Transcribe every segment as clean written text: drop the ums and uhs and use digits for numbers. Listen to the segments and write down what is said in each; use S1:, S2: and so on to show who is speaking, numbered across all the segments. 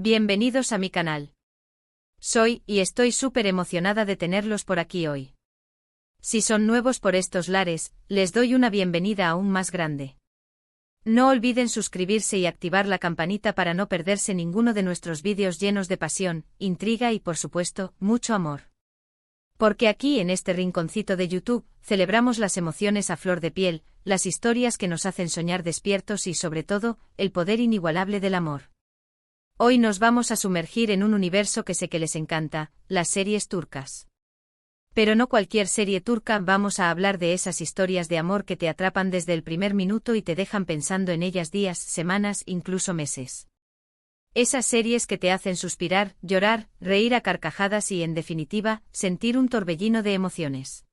S1: Bienvenidos a mi canal. Soy, y estoy súper emocionada de tenerlos por aquí hoy. Si son nuevos por estos lares, les doy una bienvenida aún más grande. No olviden suscribirse y activar la campanita para no perderse ninguno de nuestros vídeos llenos de pasión, intriga y por supuesto, mucho amor. Porque aquí en este rinconcito de YouTube, celebramos las emociones a flor de piel, las historias que nos hacen soñar despiertos y sobre todo, el poder inigualable del amor. Hoy nos vamos a sumergir en un universo que sé que les encanta, las series turcas. Pero no cualquier serie turca, vamos a hablar de esas historias de amor que te atrapan desde el primer minuto y te dejan pensando en ellas días, semanas, incluso meses. Esas series que te hacen suspirar, llorar, reír a carcajadas y, en definitiva, sentir un torbellino de emociones.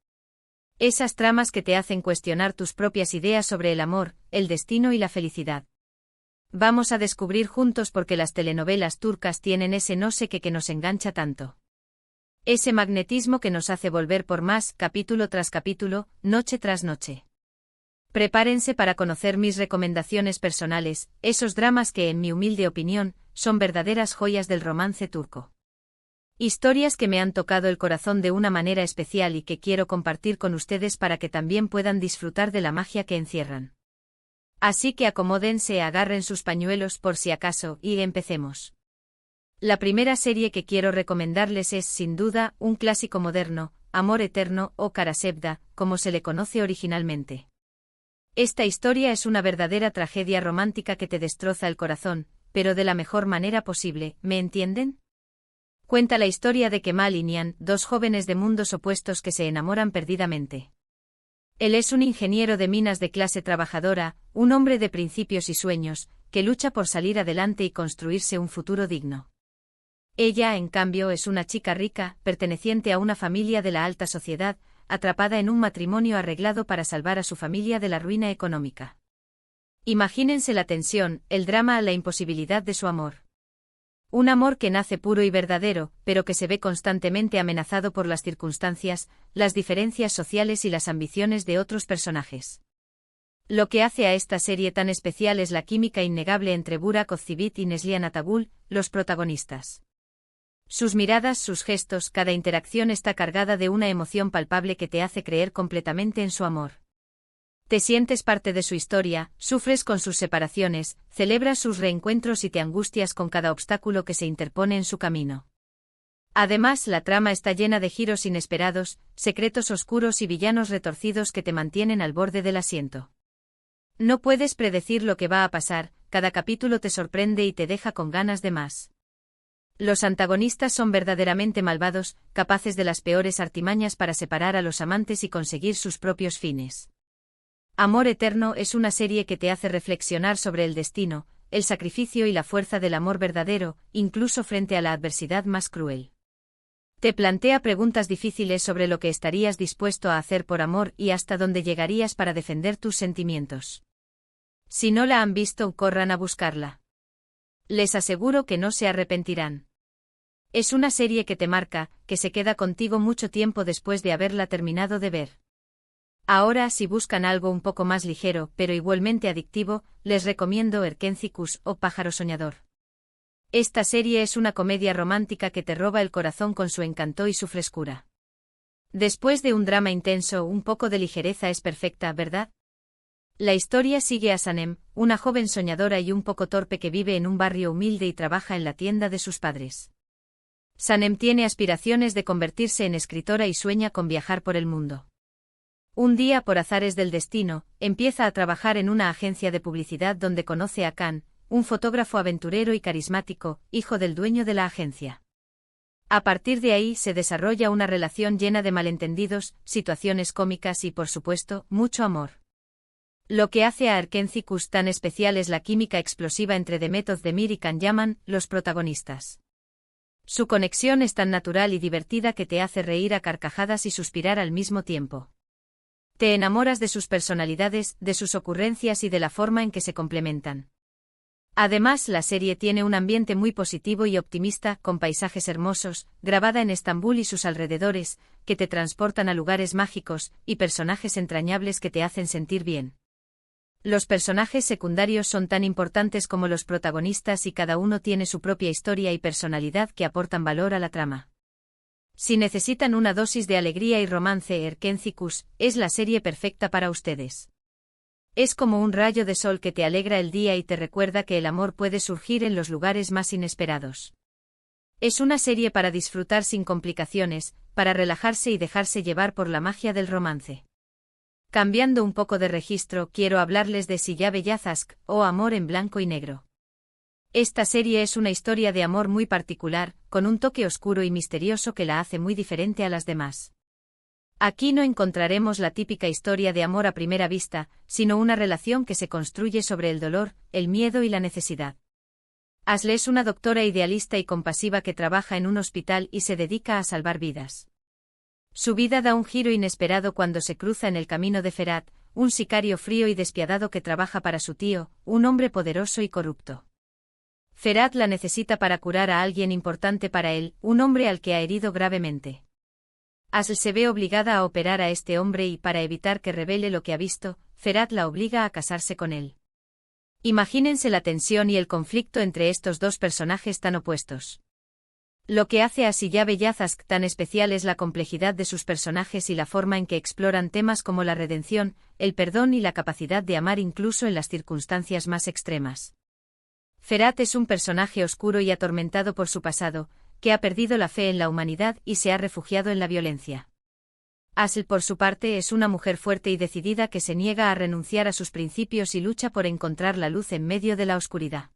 S1: Esas tramas que te hacen cuestionar tus propias ideas sobre el amor, el destino y la felicidad. Vamos a descubrir juntos por qué las telenovelas turcas tienen ese no sé qué que nos engancha tanto. Ese magnetismo que nos hace volver por más, capítulo tras capítulo, noche tras noche. Prepárense para conocer mis recomendaciones personales, esos dramas que, en mi humilde opinión, son verdaderas joyas del romance turco. Historias que me han tocado el corazón de una manera especial y que quiero compartir con ustedes para que también puedan disfrutar de la magia que encierran. Así que acomódense, agarren sus pañuelos por si acaso, y empecemos. La primera serie que quiero recomendarles es, sin duda, un clásico moderno, Amor Eterno o Karasevda, como se le conoce originalmente. Esta historia es una verdadera tragedia romántica que te destroza el corazón, pero de la mejor manera posible, ¿me entienden? Cuenta la historia de Kemal y Nihan, dos jóvenes de mundos opuestos que se enamoran perdidamente. Él es un ingeniero de minas de clase trabajadora, un hombre de principios y sueños, que lucha por salir adelante y construirse un futuro digno. Ella, en cambio, es una chica rica, perteneciente a una familia de la alta sociedad, atrapada en un matrimonio arreglado para salvar a su familia de la ruina económica. Imagínense la tensión, el drama, la imposibilidad de su amor. Un amor que nace puro y verdadero, pero que se ve constantemente amenazado por las circunstancias, las diferencias sociales y las ambiciones de otros personajes. Lo que hace a esta serie tan especial es la química innegable entre Burak Özçivit y Neslihan Atagül, los protagonistas. Sus miradas, sus gestos, cada interacción está cargada de una emoción palpable que te hace creer completamente en su amor. Te sientes parte de su historia, sufres con sus separaciones, celebras sus reencuentros y te angustias con cada obstáculo que se interpone en su camino. Además, la trama está llena de giros inesperados, secretos oscuros y villanos retorcidos que te mantienen al borde del asiento. No puedes predecir lo que va a pasar, cada capítulo te sorprende y te deja con ganas de más. Los antagonistas son verdaderamente malvados, capaces de las peores artimañas para separar a los amantes y conseguir sus propios fines. Amor Eterno es una serie que te hace reflexionar sobre el destino, el sacrificio y la fuerza del amor verdadero, incluso frente a la adversidad más cruel. Te plantea preguntas difíciles sobre lo que estarías dispuesto a hacer por amor y hasta dónde llegarías para defender tus sentimientos. Si no la han visto, corran a buscarla. Les aseguro que no se arrepentirán. Es una serie que te marca, que se queda contigo mucho tiempo después de haberla terminado de ver. Ahora, si buscan algo un poco más ligero, pero igualmente adictivo, les recomiendo Erkenci Kuş o Pájaro Soñador. Esta serie es una comedia romántica que te roba el corazón con su encanto y su frescura. Después de un drama intenso, un poco de ligereza es perfecta, ¿verdad? La historia sigue a Sanem, una joven soñadora y un poco torpe que vive en un barrio humilde y trabaja en la tienda de sus padres. Sanem tiene aspiraciones de convertirse en escritora y sueña con viajar por el mundo. Un día, por azares del destino, empieza a trabajar en una agencia de publicidad donde conoce a Can, un fotógrafo aventurero y carismático, hijo del dueño de la agencia. A partir de ahí se desarrolla una relación llena de malentendidos, situaciones cómicas y, por supuesto, mucho amor. Lo que hace a Erkenci Kuş tan especial es la química explosiva entre Demet Özdemir y Can Yaman, los protagonistas. Su conexión es tan natural y divertida que te hace reír a carcajadas y suspirar al mismo tiempo. Te enamoras de sus personalidades, de sus ocurrencias y de la forma en que se complementan. Además, la serie tiene un ambiente muy positivo y optimista, con paisajes hermosos, grabada en Estambul y sus alrededores, que te transportan a lugares mágicos, y personajes entrañables que te hacen sentir bien. Los personajes secundarios son tan importantes como los protagonistas y cada uno tiene su propia historia y personalidad que aportan valor a la trama. Si necesitan una dosis de alegría y romance, Erkencicus es la serie perfecta para ustedes. Es como un rayo de sol que te alegra el día y te recuerda que el amor puede surgir en los lugares más inesperados. Es una serie para disfrutar sin complicaciones, para relajarse y dejarse llevar por la magia del romance. Cambiando un poco de registro, quiero hablarles de Silla Bellazask, o Amor en blanco y negro. Esta serie es una historia de amor muy particular, con un toque oscuro y misterioso que la hace muy diferente a las demás. Aquí no encontraremos la típica historia de amor a primera vista, sino una relación que se construye sobre el dolor, el miedo y la necesidad. Asle es una doctora idealista y compasiva que trabaja en un hospital y se dedica a salvar vidas. Su vida da un giro inesperado cuando se cruza en el camino de Ferhat, un sicario frío y despiadado que trabaja para su tío, un hombre poderoso y corrupto. Ferhat la necesita para curar a alguien importante para él, un hombre al que ha herido gravemente. Asl se ve obligada a operar a este hombre y para evitar que revele lo que ha visto, Ferhat la obliga a casarse con él. Imagínense la tensión y el conflicto entre estos dos personajes tan opuestos. Lo que hace a Silla Bellazask tan especial es la complejidad de sus personajes y la forma en que exploran temas como la redención, el perdón y la capacidad de amar incluso en las circunstancias más extremas. Ferhat es un personaje oscuro y atormentado por su pasado, que ha perdido la fe en la humanidad y se ha refugiado en la violencia. Asl, por su parte, es una mujer fuerte y decidida que se niega a renunciar a sus principios y lucha por encontrar la luz en medio de la oscuridad.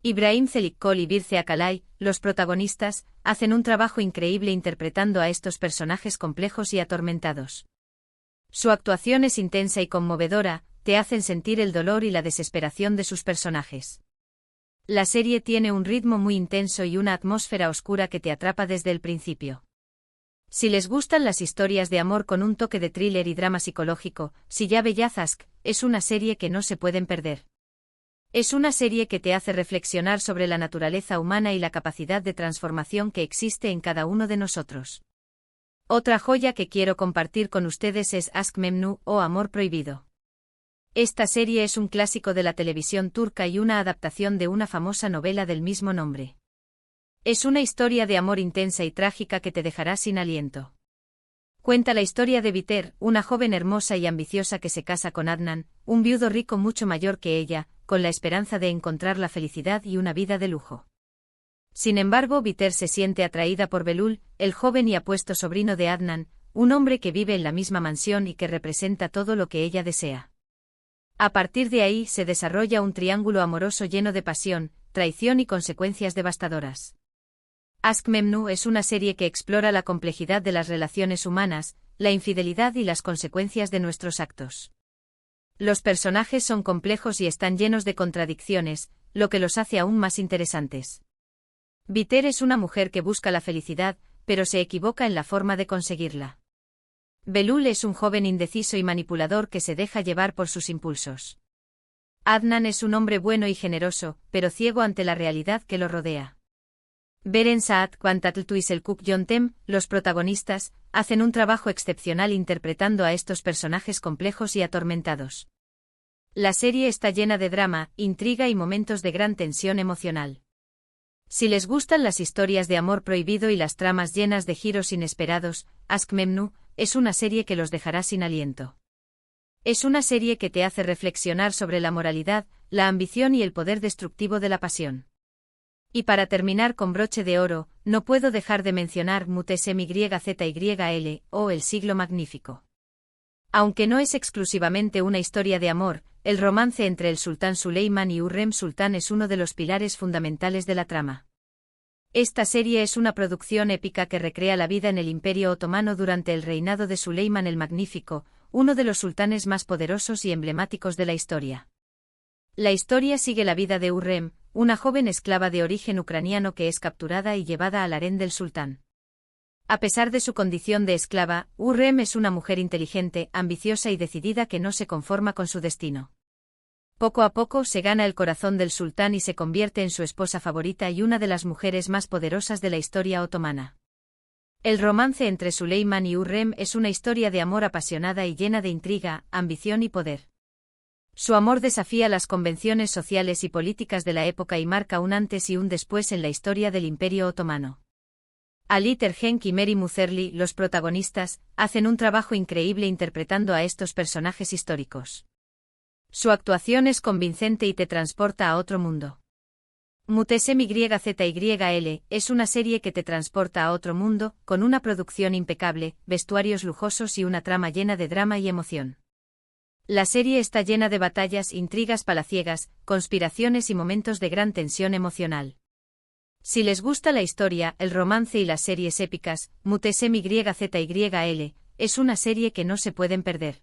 S1: Ibrahim Çelikkol y Birce Akalay, los protagonistas, hacen un trabajo increíble interpretando a estos personajes complejos y atormentados. Su actuación es intensa y conmovedora, te hacen sentir el dolor y la desesperación de sus personajes. La serie tiene un ritmo muy intenso y una atmósfera oscura que te atrapa desde el principio. Si les gustan las historias de amor con un toque de thriller y drama psicológico, Silla Bellazask es una serie que no se pueden perder. Es una serie que te hace reflexionar sobre la naturaleza humana y la capacidad de transformación que existe en cada uno de nosotros. Otra joya que quiero compartir con ustedes es Aşk Memnu, o Amor Prohibido. Esta serie es un clásico de la televisión turca y una adaptación de una famosa novela del mismo nombre. Es una historia de amor intensa y trágica que te dejará sin aliento. Cuenta la historia de Biter, una joven hermosa y ambiciosa que se casa con Adnan, un viudo rico mucho mayor que ella, con la esperanza de encontrar la felicidad y una vida de lujo. Sin embargo, Biter se siente atraída por Belul, el joven y apuesto sobrino de Adnan, un hombre que vive en la misma mansión y que representa todo lo que ella desea. A partir de ahí se desarrolla un triángulo amoroso lleno de pasión, traición y consecuencias devastadoras. Aşk Memnu es una serie que explora la complejidad de las relaciones humanas, la infidelidad y las consecuencias de nuestros actos. Los personajes son complejos y están llenos de contradicciones, lo que los hace aún más interesantes. Biter es una mujer que busca la felicidad, pero se equivoca en la forma de conseguirla. Belul es un joven indeciso y manipulador que se deja llevar por sus impulsos. Adnan es un hombre bueno y generoso, pero ciego ante la realidad que lo rodea. Beren Saat, Kvantatl y Selçuk Yöntem, los protagonistas, hacen un trabajo excepcional interpretando a estos personajes complejos y atormentados. La serie está llena de drama, intriga y momentos de gran tensión emocional. Si les gustan las historias de amor prohibido y las tramas llenas de giros inesperados, Aşk Memnu es una serie que los dejará sin aliento. Es una serie que te hace reflexionar sobre la moralidad, la ambición y el poder destructivo de la pasión. Y para terminar con broche de oro, no puedo dejar de mencionar Mutesem YZYL, o El siglo magnífico. Aunque no es exclusivamente una historia de amor, el romance entre el sultán Süleyman y Hürrem Sultán es uno de los pilares fundamentales de la trama. Esta serie es una producción épica que recrea la vida en el Imperio Otomano durante el reinado de Süleyman el Magnífico, uno de los sultanes más poderosos y emblemáticos de la historia. La historia sigue la vida de Hürrem, una joven esclava de origen ucraniano que es capturada y llevada al harén del sultán. A pesar de su condición de esclava, Hürrem es una mujer inteligente, ambiciosa y decidida que no se conforma con su destino. Poco a poco se gana el corazón del sultán y se convierte en su esposa favorita y una de las mujeres más poderosas de la historia otomana. El romance entre Süleyman y Hürrem es una historia de amor apasionada y llena de intriga, ambición y poder. Su amor desafía las convenciones sociales y políticas de la época y marca un antes y un después en la historia del Imperio Otomano. Ali Tergenk y Mary Mutherly, los protagonistas, hacen un trabajo increíble interpretando a estos personajes históricos. Su actuación es convincente y te transporta a otro mundo. Mutesem YZYL es una serie que te transporta a otro mundo, con una producción impecable, vestuarios lujosos y una trama llena de drama y emoción. La serie está llena de batallas, intrigas palaciegas, conspiraciones y momentos de gran tensión emocional. Si les gusta la historia, el romance y las series épicas, Mutesem YZYL es una serie que no se pueden perder.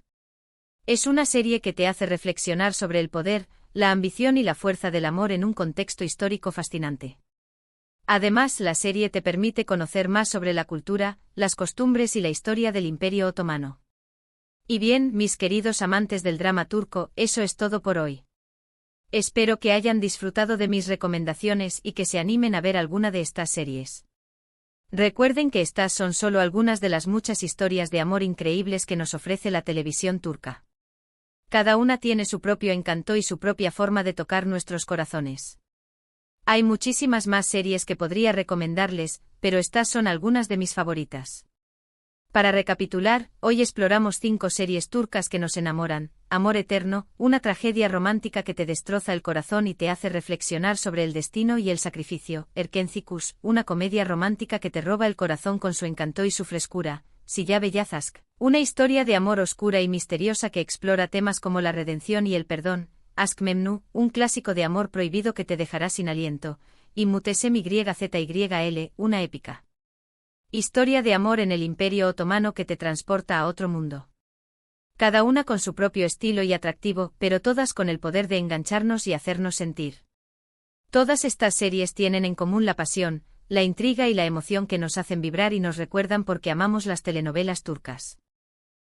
S1: Es una serie que te hace reflexionar sobre el poder, la ambición y la fuerza del amor en un contexto histórico fascinante. Además, la serie te permite conocer más sobre la cultura, las costumbres y la historia del Imperio Otomano. Y bien, mis queridos amantes del drama turco, eso es todo por hoy. Espero que hayan disfrutado de mis recomendaciones y que se animen a ver alguna de estas series. Recuerden que estas son solo algunas de las muchas historias de amor increíbles que nos ofrece la televisión turca. Cada una tiene su propio encanto y su propia forma de tocar nuestros corazones. Hay muchísimas más series que podría recomendarles, pero estas son algunas de mis favoritas. Para recapitular, hoy exploramos 5 series turcas que nos enamoran: Amor Eterno, una tragedia romántica que te destroza el corazón y te hace reflexionar sobre el destino y el sacrificio; Erkencikus, una comedia romántica que te roba el corazón con su encanto y su frescura; Silla Bellazask, una historia de amor oscura y misteriosa que explora temas como la redención y el perdón; Aşk Memnu, un clásico de amor prohibido que te dejará sin aliento; y Mutesem YZYL, una épica historia de amor en el Imperio Otomano que te transporta a otro mundo. Cada una con su propio estilo y atractivo, pero todas con el poder de engancharnos y hacernos sentir. Todas estas series tienen en común la pasión, la intriga y la emoción que nos hacen vibrar y nos recuerdan por qué amamos las telenovelas turcas.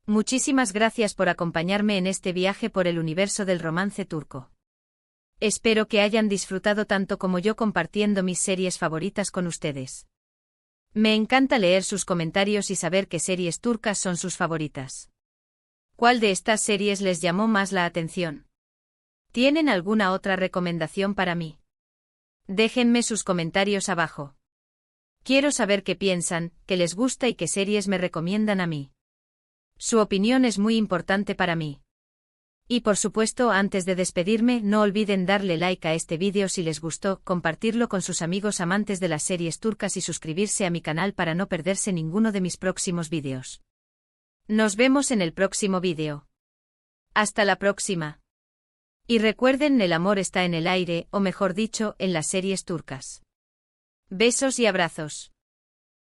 S1: Muchísimas gracias por acompañarme en este viaje por el universo del romance turco. Espero que hayan disfrutado tanto como yo compartiendo mis series favoritas con ustedes. Me encanta leer sus comentarios y saber qué series turcas son sus favoritas. ¿Cuál de estas series les llamó más la atención? ¿Tienen alguna otra recomendación para mí? Déjenme sus comentarios abajo. Quiero saber qué piensan, qué les gusta y qué series me recomiendan a mí. Su opinión es muy importante para mí. Y por supuesto, antes de despedirme, no olviden darle like a este vídeo si les gustó, compartirlo con sus amigos amantes de las series turcas y suscribirse a mi canal para no perderse ninguno de mis próximos vídeos. Nos vemos en el próximo vídeo. Hasta la próxima. Y recuerden, el amor está en el aire, o mejor dicho, en las series turcas. Besos y abrazos.